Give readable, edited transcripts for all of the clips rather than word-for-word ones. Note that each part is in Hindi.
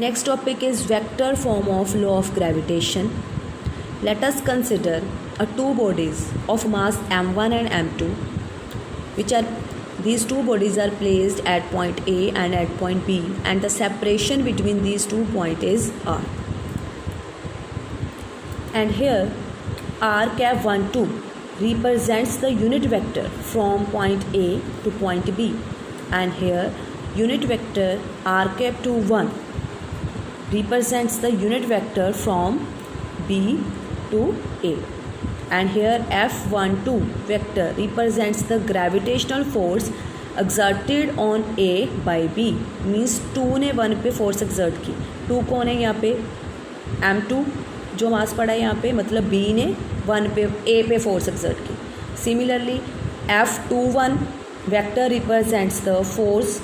Next topic is vector form of law of gravitation. Let us consider two bodies of mass m1 and m2, which are these two bodies are placed at point A and at point B, and the separation between these 2 points is r. And here r cap 1 2 represents the unit vector from point A to point B, and here unit vector r cap 2 1 represents the unit vector from B to A, and here F12 vector represents the gravitational force exerted on A by B. Means 2 ने 1 पे फोर्स एक्सर्ट की. 2 कौन है यहाँ पे? M2 जो मास पड़ा है यहाँ पे, मतलब B ने 1 पे A पे फोर्स एक्सर्ट की. Similarly F21 vector represents the force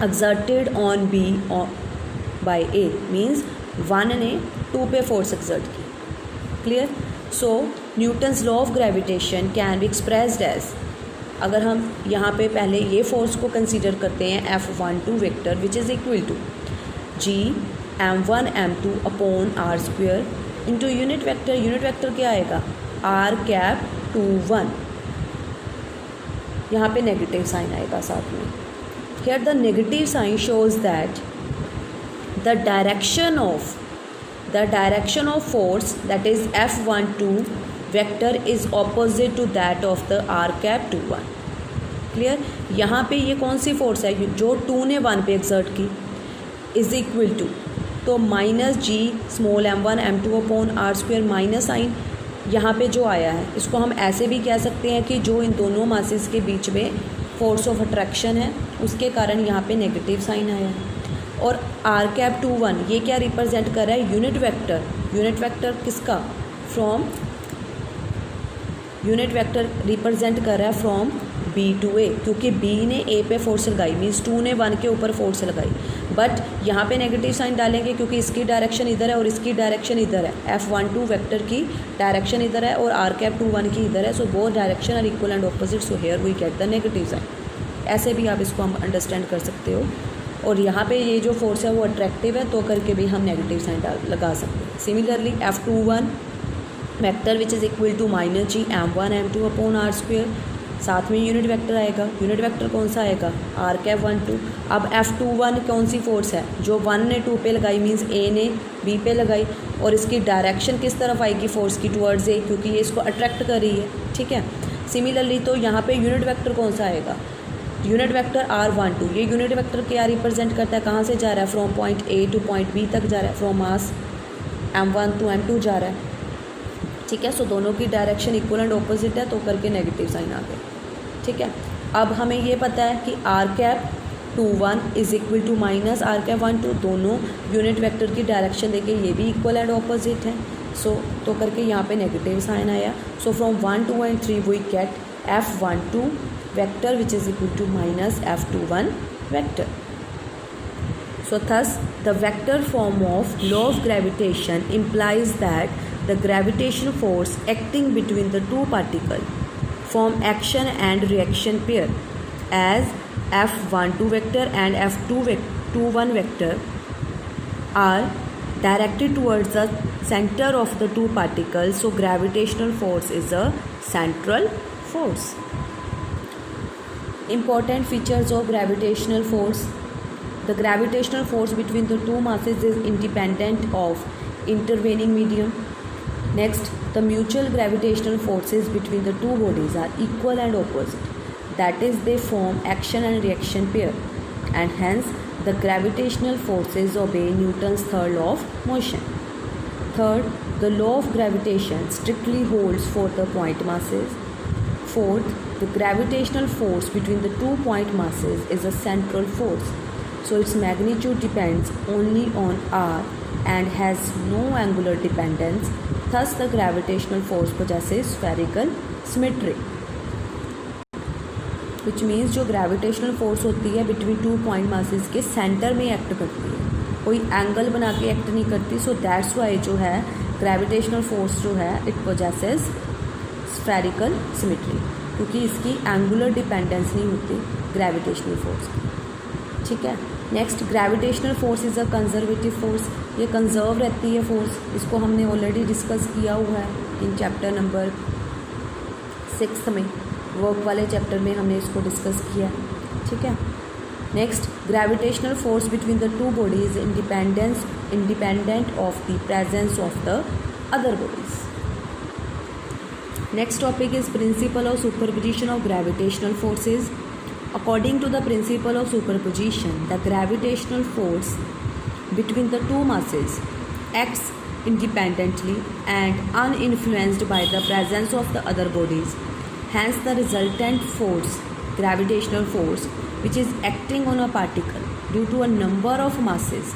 exerted on B by A. Means 1 ने 2 पे फोर्स एक्सर्ट की. Clear? So Newton's law of gravitation can be expressed as, अगर हम यहाँ पे पहले ये फोर्स को कंसीडर करते हैं F12 vector which is equal to G m1 m2 upon r square into unit vector. Unit vector क्या आएगा? r cap 2 1. यहाँ पे नेगेटिव साइन आएगा साथ में. Here the negative sign shows that the direction of force, that is F12 vector, is opposite to that of the r cap 2 1. Clear? यहाँ पे ये कौन सी फोर्स है जो 2 ने 1 पे एक्सर्ट की, इज इक्वल टू, तो minus G small m1 m2 upon r square minus sign यहाँ पे जो आया है, इसको हम ऐसे भी कह सकते हैं कि जो इन दोनों मासेस के बीच में फोर्स ऑफ अट्रैक्शन है उसके कारण यहाँ पे नेगेटिव साइन आया है. और आर कैप 2 1 ये क्या रिप्रेजेंट कर रहा है? Unit vector. यूनिट वेक्टर किसका? फ्रॉम यूनिट वेक्टर रिप्रेजेंट कर रहा है फ्रॉम बी टू ए, क्योंकि बी ने ए पे फोर्स लगाई, मीन्स 2 ने 1 के ऊपर फोर्स लगाई. बट यहाँ पे नेगेटिव साइन डालेंगे क्योंकि इसकी डायरेक्शन इधर है और इसकी डायरेक्शन इधर है. F12 वेक्टर की डायरेक्शन इधर है और आर कैप 2 1 की इधर है. So both direction are equal and opposite, so here we get the negative sign. ऐसे भी आप इसको हम अंडरस्टैंड कर सकते हो. और यहाँ पे ये जो फोर्स है वो अट्रैक्टिव है, तो करके भी हम नेगेटिव साइन लगा सकते हैं. Similarly F21 vector which is equal to minus G m1 m2 upon r square, साथ में यूनिट वेक्टर आएगा. यूनिट वेक्टर कौन सा आएगा? r cap 1 2. अब F21 कौन सी फोर्स है? जो 1 ने 2 पे लगाई, मीन्स A ने B पे लगाई, और इसकी डायरेक्शन किस तरफ आएगी फोर्स की? टुवर्ड्स A, क्योंकि ये इसको अट्रैक्ट कर रही है. ठीक है. सिमिलरली तो यहाँ पे यूनिट वेक्टर कौन सा आएगा? Unit vector R12. ये यूनिट वेक्टर क्या रिप्रेजेंट करता है? कहाँ से जा रहा है? From point A two point B तक जा रहा है, from mass m1 to m2 जा रहा है. ठीक है. सो दोनों की डायरेक्शन इक्वल एंड ऑपोजिट है, तो करके नेगेटिव साइन आ गया. ठीक है. अब हमें ये पता है कि r cap 2 1 is equal to minus r cap 1 2. दोनों यूनिट वेक्टर की डायरेक्शन देके ये भी इक्वल एंड ऑपोजिट है. सो तो करके यहाँ पे नेगेटिव साइन आया. So from 1 2 and 3 we get F12 vector which is equal to minus F21 vector. So thus the vector form of law of gravitation implies that the gravitational force acting between the two particles form action and reaction pair, as F12 vector and F21 vector are directed towards the center of the two particles. So gravitational force is a central force. Important features of gravitational force. The gravitational force between the two masses is independent of intervening medium. Next, the mutual gravitational forces between the two bodies are equal and opposite. That is, they form action and reaction pair, and hence the gravitational forces obey Newton's third law of motion. Third, the law of gravitation strictly holds for the point masses. Fourth, the gravitational force between the 2 point masses is a central force, so its magnitude depends only on r and has no angular dependence. Thus the gravitational force possesses spherical symmetry, which means जो gravitational force होती है between 2 point masses के सेंटर में एक्ट करती है, कोई एंगल बना के एक्ट नहीं करती. सो दैट्स वाई जो है ग्रेविटेशनल फोर्स जो है इट पोजेसेस स्फेरिकल सिमेट्री, क्योंकि इसकी एंगुलर डिपेंडेंस नहीं होती ग्रेविटेशनल फोर्स की. ठीक है. Next gravitational force is a conservative force, ये कंजर्व रहती है फोर्स, इसको हमने ऑलरेडी डिस्कस किया हुआ है इन चैप्टर नंबर 6 में, वर्क वाले चैप्टर में हमने इसको डिस्कस किया, ठीक है। Next gravitational force between the two bodies independent of the presence of the other bodies. Next topic is principle of superposition of gravitational forces. According to the principle of superposition, the gravitational force between the two masses acts independently and uninfluenced by the presence of the other bodies. Hence, the resultant force, gravitational force, which is acting on a particle due to a number of masses,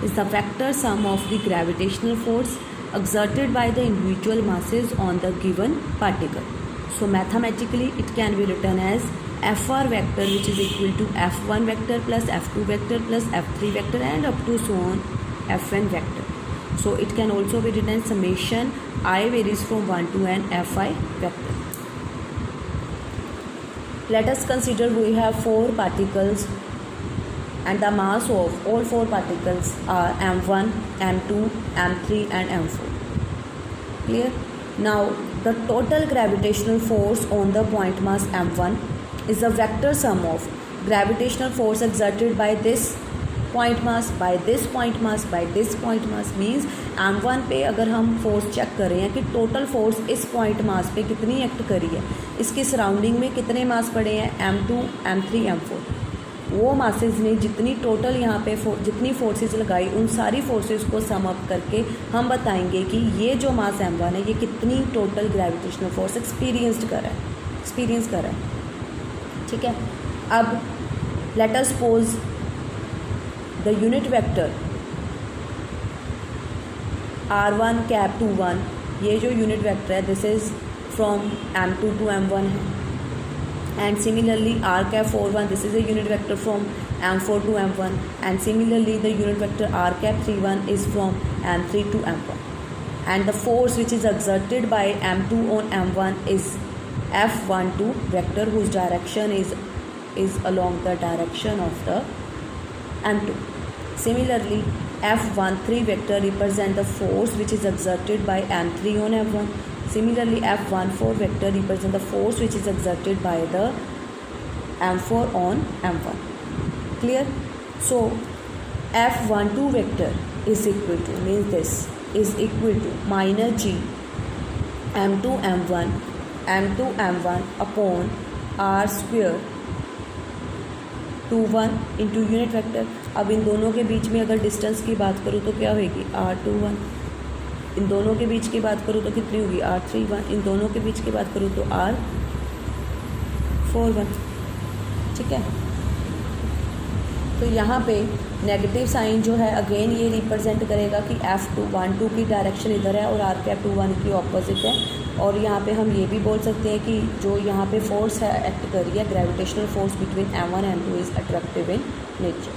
is the vector sum of the gravitational force exerted by the individual masses on the given particle. So, mathematically, it can be written as Fr vector, which is equal to F1 vector plus F2 vector plus F3 vector and up to so on Fn vector. So it can also be written as summation I varies from 1 to n Fi vector. Let us consider we have 4 particles and the mass of all 4 particles are m1, m2, m3 and m4. Clear? Now the total gravitational force on the point mass m1 is a vector sum of gravitational force exerted by this point mass, by this point mass, by this point mass. Means m1 पे अगर हम फोर्स चेक कर रहे हैं कि टोटल फोर्स इस पॉइंट मास पे कितनी एक्ट करी है, इसकी सराउंडिंग में कितने मास पड़े हैं m2, m3, m4, वो मासेस ने जितनी टोटल यहाँ पे जितनी फोर्सेस लगाई उन सारी फोर्सेस को सम अप करके हम बताएंगे कि ये जो मास m1 है ये कितनी टोटल ग्रेविटेशनल फोर्स एक्सपीरियंस कर रहा है, ठीक है। अब let us suppose the unit vector r1 cap two 1, ये जो यूनिट वेक्टर है this is from m2 to m1 है, and similarly r cap 41 this is a unit vector from m4 to m1, and similarly the unit vector r cap 31 is from m3 to m1, and the force which is exerted by m2 on m1 is F12 vector whose direction is along the direction of the m2. Similarly, F13 vector represent the force which is exerted by m3 on m1. Similarly, F14 vector represent the force which is exerted by the m4 on m1. Clear? So, F12 vector is equal to, means this is equal to minus g m2 m1 upon r square 21 into unit vector. अब इन दोनों के बीच में अगर डिस्टेंस की बात करूँ तो क्या होगी r21, इन दोनों के बीच की बात करूँ तो कितनी होगी r31, इन दोनों के बीच की बात करूँ तो r41, ठीक है। तो यहाँ पे नेगेटिव साइन जो है अगेन ये रिप्रेजेंट करेगा कि F12 की डायरेक्शन इधर है और r कैप 21 की ऑपोजिट है, और यहाँ पे हम ये भी बोल सकते हैं कि जो यहाँ पे फोर्स है एक्ट कर रही है gravitational force between m1 and m2 is attractive in nature.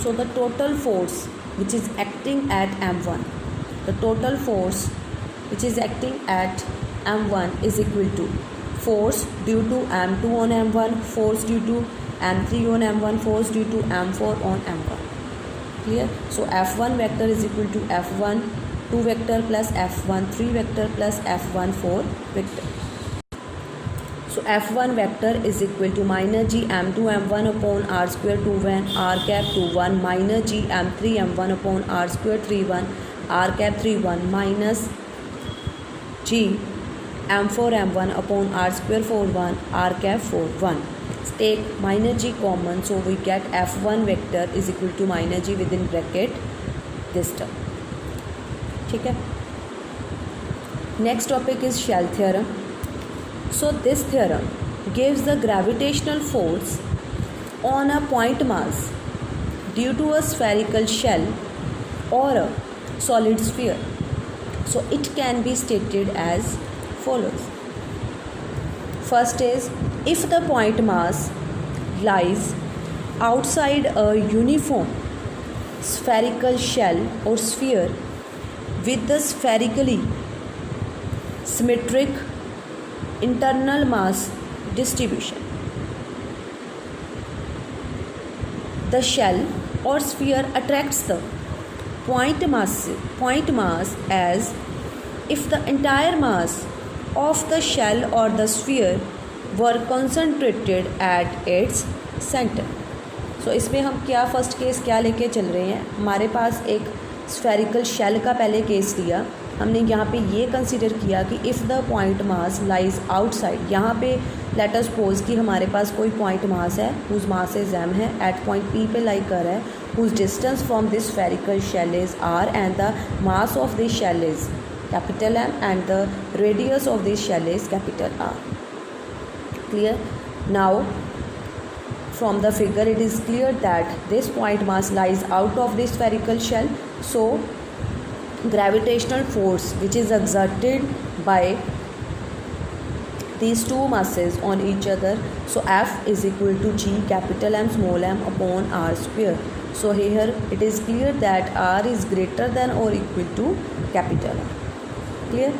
So the total force which is acting at m1, the total force which is acting at m1 is equal to force due to m2 on m1, force due to m3 on m1, force due to m4 on m1. Clear? So f1 vector is equal to f1 2 vector plus f1 3 vector plus f1 4 vector. So f1 vector is equal to minus g m2 m1 upon r square 2 r cap 21 minus g m3 m1 upon r square 31 r cap 31 minus g m4 m1 upon r square 41 r cap 41. Take minus g common, so we get f1 vector is equal to minus g within bracket this term. ठीक है। Next topic is shell theorem. So this theorem gives the gravitational force on a point mass due to a spherical shell or a solid sphere. So it can be stated as follows. First is, if the point mass lies outside a uniform spherical shell or sphere with the spherically symmetric internal mass distribution, the shell or sphere attracts the point mass as if the entire mass of the shell or the sphere were concentrated at its center. So इसमें हम क्या फर्स्ट केस क्या लेके चल रहे हैं, हमारे पास एक स्फेरिकल शेल का पहले केस लिया हमने, यहाँ पे ये कंसीडर किया कि if the point mass lies outside, यहाँ पे लेट अस सपोज कि हमारे पास कोई पॉइंट मास है हुज मास इज m है, एट पॉइंट P पे लाई कर रहा है, whose distance from this spherical shell is r and the mass of this shell is capital M and the radius of this shell is capital R. Clear? Now from the figure it is clear that this point mass lies out of the spherical shell, so gravitational force which is exerted by these two masses on each other, so F is equal to G capital M small m upon R square. So here it is clear that R is greater than or equal to capital R. Clear?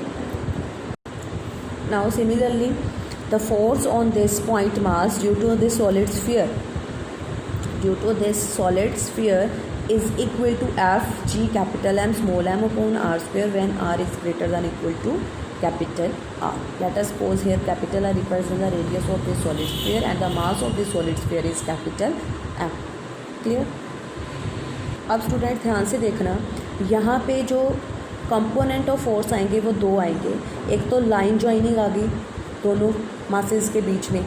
Now similarly the force on this point mass due to this solid sphere is equal to F G capital M small m upon R square when R is greater than equal to capital R. Let us suppose here capital R represents the radius of this solid sphere and the mass of this solid sphere is capital M. Clear? अब स्टूडेंट ध्यान से देखना, यहाँ पे जो कंपोनेंट ऑफ फोर्स आएंगे वो दो आएंगे, एक तो लाइन ज्वाइनिंग आ गई दोनों मासेस के बीच में,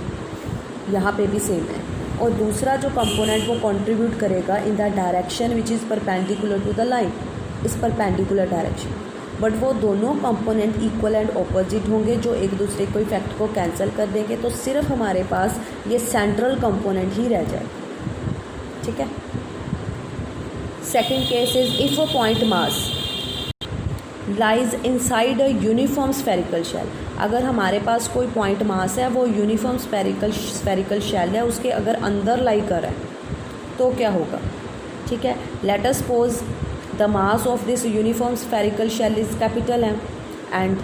यहाँ पे भी सेम है, और दूसरा जो कंपोनेंट वो कंट्रीब्यूट करेगा in the direction which is perpendicular to the line, इस परपेंडिकुलर डायरेक्शन, बट वो दोनों कंपोनेंट इक्वल एंड ऑपोजिट होंगे जो एक दूसरे को इफेक्ट को कैंसिल कर देंगे, तो सिर्फ हमारे पास ये सेंट्रल कंपोनेंट ही रह जाएगा. ठीक है. Second case is if a point mass lies inside a uniform spherical shell. अगर हमारे पास कोई पॉइंट मास है वो यूनिफॉर्म स्फेरिकल शेल है, उसके अगर अंदर लाई कर रहा है तो क्या होगा. ठीक है. Let us suppose the mass of this uniform spherical shell is capital M and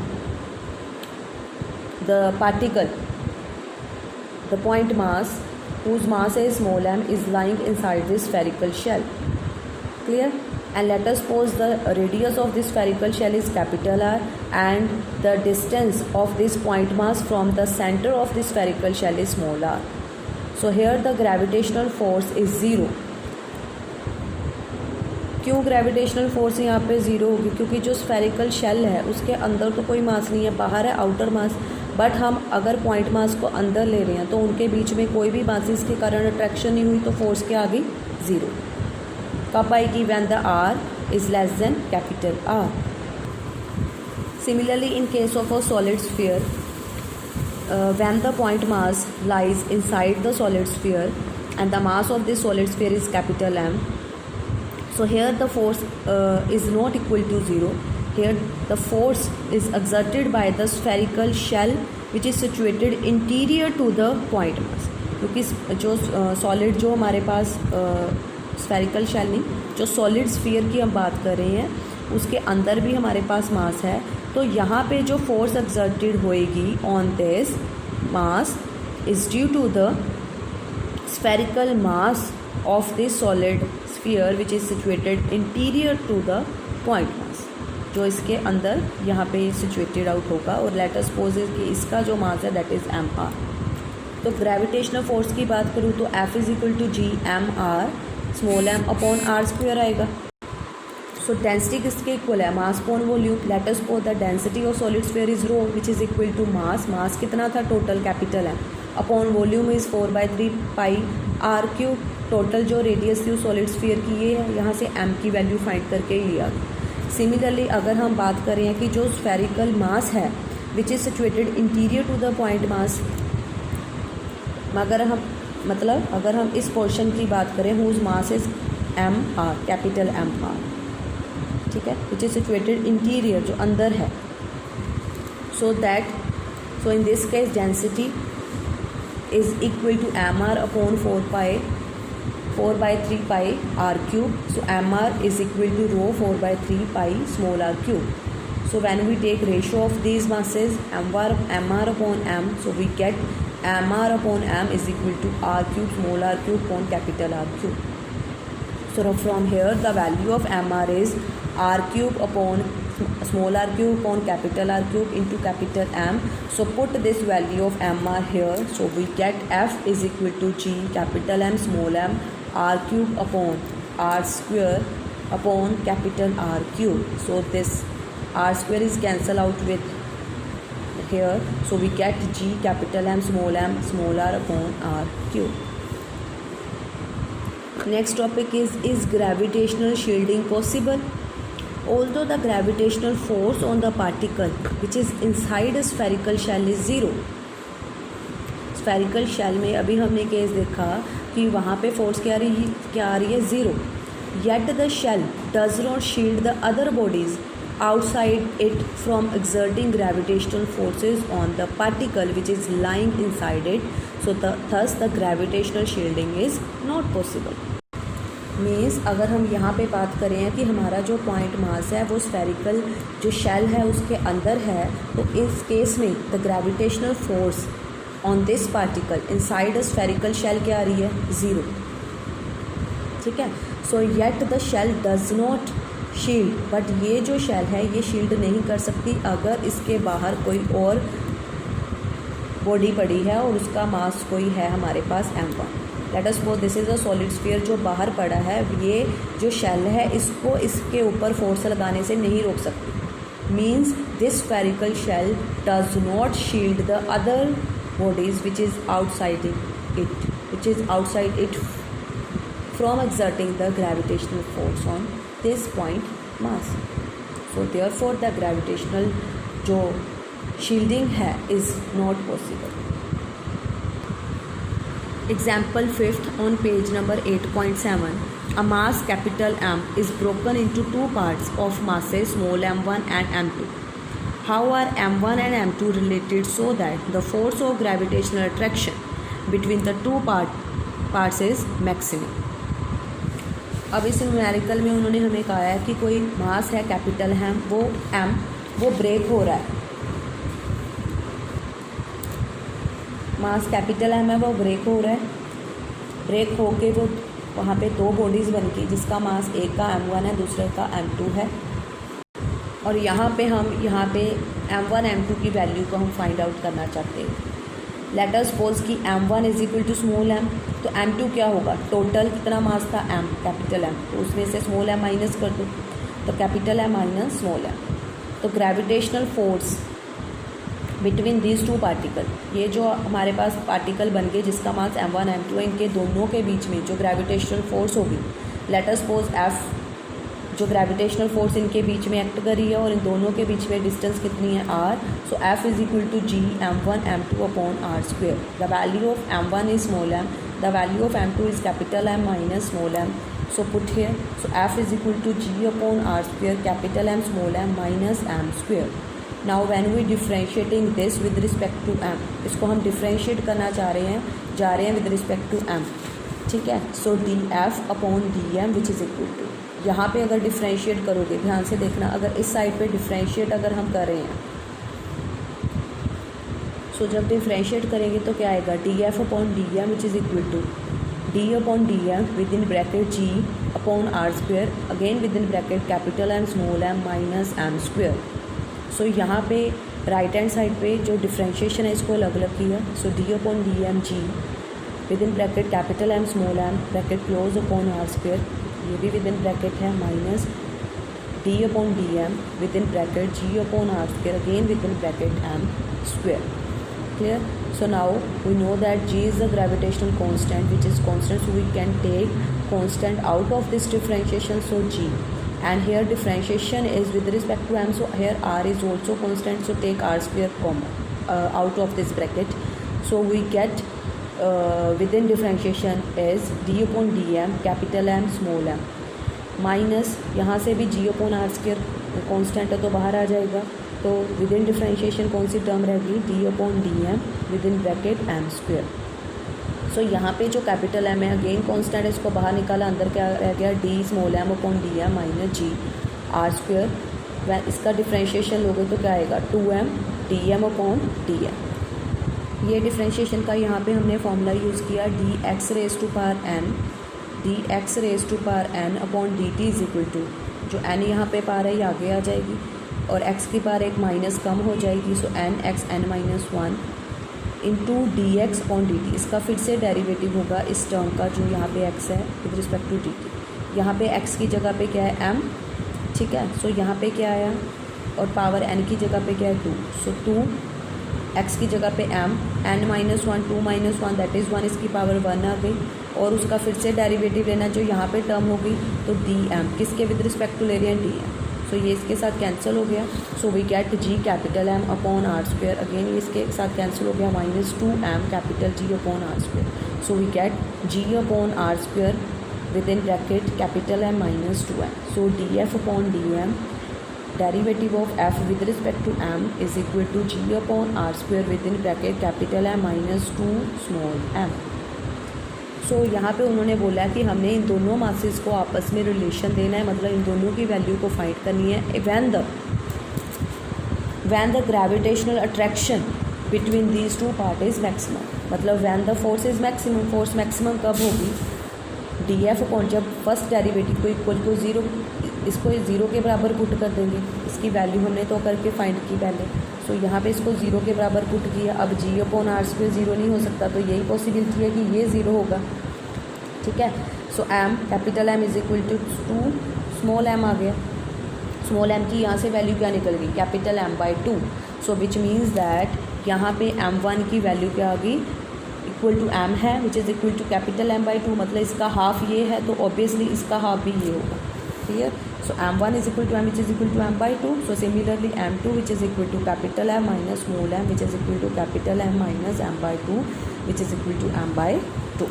the particle the point mass whose mass is small m is lying inside this spherical shell. Clear? And let us suppose the radius of this spherical shell is capital R and the distance of this point mass from the center of this spherical shell is small r. So here the gravitational force is 0. क्यों ग्रेविटेशनल फोर्स यहाँ पे ज़ीरो होगी, क्योंकि जो स्फेरिकल शेल है उसके अंदर तो कोई मास नहीं है, बाहर है आउटर मास, बट हम अगर पॉइंट मास को अंदर ले रहे हैं तो उनके बीच में कोई भी मासेस के कारण अट्रैक्शन नहीं हुई, तो फोर्स क्या आ गई, ज़ीरो. कब आएगी, when the R is less than capital R. Similarly in case of a solid sphere, when the point mass lies inside the solid sphere and the mass of this solid sphere is capital M, so here the force is not equal to 0. Here the force is exerted by the spherical shell which is situated interior to the point mass. क्योंकि जो सॉलिड जो हमारे पास स्फेरिकल शेल नहीं, जो सॉलिड स्फीयर की हम बात कर रहे हैं उसके अंदर भी हमारे पास मास है, तो यहाँ पे जो फोर्स एक्सर्टेड होएगी on this mass is due to the spherical mass of this solid sphere which is situated interior to the point mass, जो इसके अंदर यहाँ पे सिचुएटेड आउट होगा. और लेट अस सपोज कि इसका जो मास है दैट इज़ mr. तो ग्रेविटेशनल फोर्स की बात करूँ तो F is equal to G mr small m upon R square आएगा. सो डेंसिटी किसके इक्वल है, mass upon volume. Let us suppose the density of solid sphere is rho which is equal to mass कितना था total, capital M upon volume is 4/3 pi R cube. Total जो रेडियस थी सॉलिड स्फीयर की ये है, यहाँ से m की वैल्यू फाइंड करके ही लिया. सिमिलरली अगर हम बात करें कि जो स्फेरिकल मास है which is situated interior to the point mass, अगर हम इस पोर्शन की बात करें whose mass is mr capital mr, ठीक है, विच इज़ सिचुएटेड इंटीरियर जो अंदर है. So in this case density is equal to mr upon 4/3 pi R cube. So mr is equal to rho 4/3 pi small r cube. So when we take ratio of these masses mr upon m, so we get mr upon m is equal to R cube small r cube upon capital R cube. So from here the value of mr is r cube upon small r cube upon capital R cube into capital M. So put this value of mr here. So we get f is equal to g capital M small m r cube upon r square upon capital R cube. So this r square is cancelled out with here. So we get g capital M small r upon r cube. Next topic is gravitational shielding possible? Although the gravitational force on the particle which is inside a spherical shell is zero. Spherical shell में अभी हमने केस देखा कि वहाँ पे फोर्स क्या आ रही है zero. Yet the shell does not shield the other bodies outside it from exerting gravitational forces on the particle which is lying inside it. So thus the gravitational shielding is not possible. Means अगर हम यहाँ पे बात करें कि हमारा जो पॉइंट मास है वो स्फेरिकल जो शेल है उसके अंदर है, तो इस केस में the gravitational force on this particle inside a spherical shell क्या आ रही है? ज़ीरो. ठीक है. So yet the shell does not shield, but ये जो शेल है ये शील्ड नहीं कर सकती अगर इसके बाहर कोई और बॉडी पड़ी है और उसका मास कोई है हमारे पास m1. Late us suppose this is a solid sphere जो बाहर पड़ा है, ये जो शेल है इसको इसके ऊपर फोर्स लगाने से नहीं रोक सकती. Means this spherical shell does not shield the other bodies which is outside it from exerting the gravitational force on this point mass. So therefore the gravitational जो shielding है is not possible. Example 5th on page number 8.7. A mass capital M is broken into two parts of masses small m1 and m2. How are m1 and m2 related so that the force of gravitational attraction between the two parts is maximum? अब इस न्यूमेरिकल में उन्होंने हमें कहा है कि कोई मास है कैपिटल है वो m, वो ब्रेक हो रहा है. मास कैपिटल m है वो ब्रेक हो रहा है. ब्रेक होके वो वहाँ पे दो बॉडीज़ बन गई जिसका मास एक का m1 है दूसरे का m2 है. और यहाँ पे m1 m2 की वैल्यू को हम फाइंड आउट करना चाहते हैं. लेट अस सपोज कि m1 is equal to small m, तो m2 क्या होगा? टोटल कितना मास था? m कैपिटल M, तो उसमें से स्मॉल m माइनस कर दो तो capital M minus small m. तो gravitational force between these two particle, ये जो हमारे पास पार्टिकल बन गए जिसका मास m1 m2 है, इनके दोनों के बीच में जो ग्रेविटेशनल फोर्स होगी, लेट अस सपोज F जो ग्रेविटेशनल फोर्स इनके बीच में एक्ट कर रही है और इन दोनों के बीच में डिस्टेंस कितनी है? r. So F is equal to g m1 m2 upon r square. The value of m1 is small m, the value of m2 is capital M minus small m. So put here, so F is equal to g upon r square capital M small m minus m square. Now when we differentiating this with respect to m, इसको हम डिफ्रेंशिएट करना जा रहे हैं विद रिस्पेक्ट टू m. ठीक है. So df upon dm which is equal to, यहाँ पे अगर डिफ्रेंशिएट करोगे, ध्यान से देखना, अगर इस साइड पे डिफ्रेंशिएट अगर हम कर रहे हैं, सो जब डिफ्रेंशिएट करेंगे तो क्या आएगा? df upon dm which is equal to d upon dm within bracket g upon r square, again within bracket capital M small m minus m square. So यहाँ पे राइट हैंड साइड पे जो डिफ्रेंशिएशन है इसको अलग अलग किया. So d upon dm g within bracket capital M small m bracket close upon r square, ये भी विद इन ब्रैकेट है, minus d upon dm within bracket g upon r square, again within bracket m square. Clear. So now we know that g is the gravitational constant which is constant, so we can take constant out of this differentiation. So g and here differentiation is with respect to m, so here r is also constant, so take r square common out of this bracket. So we get within differentiation is d upon dm capital M small m minus यहाँ से भी g upon r square constant है तो बाहर आ जाएगा. तो विदिन डिफ्रेंशिएशन कौन सी टर्म रहेगी? d upon dm within bracket m square. So यहाँ पे जो कैपिटल M है अगेन कांस्टेंट है, इसको बाहर निकाला, अंदर क्या रह गया? d small m upon dm minus g r square. इसका डिफ्रेंशिएशन लोगे तो क्या आएगा? 2m dm अपॉन dm. ये डिफ्रेंशिएशन का यहाँ पे हमने फॉर्मूला यूज़ किया dx raise to power n D X raise to power N upon D T is equal to, जो एन यहाँ पे पावर है ये आगे आ जाएगी और एक्स की पावर एक माइनस कम हो जाएगी, so N X N minus one into D X upon D T. इसका फिर से डेरिवेटिव होगा इस टर्म का जो यहाँ पे एक्स है with respect to D T. यहाँ पे एक्स की जगह पे क्या है एम, ठीक है, सो यहाँ पे क्या आया और पावर एन की जगह पे क्या है टू, सो टू एक्स की जगह पे M N minus one two minus one that is one, इसकी पावर वन आ गई और उसका फिर से डेरिवेटिव लेना जो यहाँ पे टर्म होगी तो डी एम किसके विद रिस्पेक्ट टू ले रहे हैं डी एम, सो ये इसके साथ कैंसिल हो गया, so we get G capital M upon R square, again ये इसके साथ कैंसिल हो गया minus two M capital G upon R square, so we get G upon R square within bracket capital M minus two M, so D F upon D M derivative of f with respect to m is equal to g upon r square within bracket capital M minus 2 small m। सो यहाँ पे उन्होंने बोला कि हमने इन दोनों मासेस को आपस में रिलेशन देना है, मतलब इन दोनों की वैल्यू को फाइंड करनी है when the gravitational attraction between these two part is maximum, मतलब when the force is maximum, force maximum कब होगी, डी एफ अपॉन जब फर्स्ट डेरिवेटिव को इक्वल टू ज़ीरो, इसको ज़ीरो के बराबर पुट कर देंगे, इसकी वैल्यू हमने तो करके फाइंड की पहले, सो यहाँ पे इसको ज़ीरो के बराबर पुट किया, अब जी अपॉन आर स्क्वेयर ज़ीरो नहीं हो सकता तो यही पॉसिबिलिटी है कि ये ज़ीरो होगा, ठीक है, so M capital M is equal to small M आ गया, स्मॉल एम की यहाँ से वैल्यू क्या निकल गई capital M by two, so which means that यहाँ पे एम वन की वैल्यू क्या आ गई इक्वल टू एम है which is equal to capital M by two, मतलब इसका हाफ ये है तो ऑब्वियसली इसका हाफ भी ये होगा, clear, so m1 is equal to m which is equal to m by 2, so similarly m2 which is equal to capital M minus small m which is equal to capital M minus m by 2 which is equal to m by 2।